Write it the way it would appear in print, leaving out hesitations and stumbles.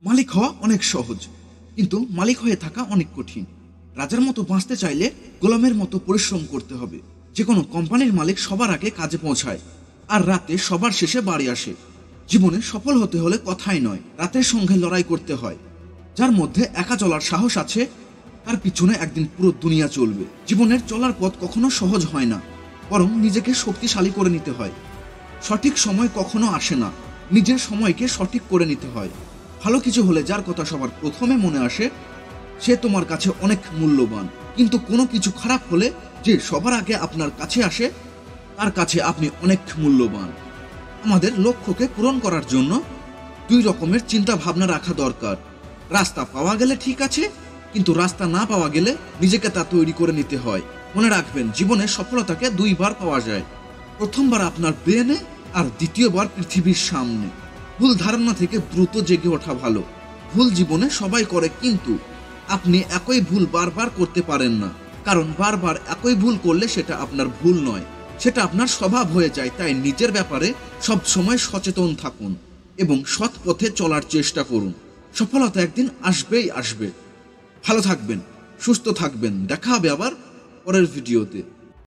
মালিক হওয়া অনেক সহজ, কিন্তু মালিক হয়ে থাকা অনেক কঠিন। রাজার মতো বাঁচতে চাইলে গোলামের মতো পরিশ্রম করতে হবে। যে কোনো কোম্পানির মালিক সবার আগে কাজে পৌঁছায়, আর রাতে সবার শেষে বাড়ি আসে। জীবনে সফল হতে হলে কথাই নয়, রাতের সঙ্গে লড়াই করতে হয়। যার মধ্যে একা চলার সাহস আছে, তার পিছনে একদিন পুরো দুনিয়া চলবে। জীবনের চলার পথ কখনো সহজ হয় না, বরং নিজেকে শক্তিশালী করে নিতে হয়। সঠিক সময় কখনো আসে না, নিজের সময়কে সঠিক করে নিতে হয়। ভালো কিছু হলে যার কথা সবার প্রথমে মনে আসে, সে তোমার কাছে অনেক মূল্যবান। কিন্তু কোনো কিছু খারাপ হলে যে সবার আগে আপনার কাছে আসে, তার কাছে আপনি অনেক মূল্যবান। আমাদের লক্ষ্যকে পূরণ করার জন্য দুই রকমের চিন্তা ভাবনা রাখা দরকার। রাস্তা পাওয়া গেলে ঠিক আছে, কিন্তু রাস্তা না পাওয়া গেলে নিজেকে তা তৈরি করে নিতে হয়। মনে রাখবেন, জীবনে সফলতাকে দুইবার পাওয়া যায়। প্রথমবার আপনার ব্রেনে, আর দ্বিতীয়বার পৃথিবীর সামনে। ভুল ধারণা থেকে দ্রুত জেগে ওঠা ভালো। ভুল জীবনে সবাই করে, কিন্তু আপনি একই ভুল বারবার করতে পারেন না। কারণ বারবার একই ভুল করলে সেটা আপনার ভুল নয়, সেটা আপনার স্বভাব হয়ে যায়। তাই নিজের ব্যাপারে সব সময় সচেতন থাকুন এবং সৎ পথে চলার চেষ্টা করুন। সফলতা একদিন আসবেই আসবে। ভালো থাকবেন, সুস্থ থাকবেন। দেখা হবে আবার পরের ভিডিওতে।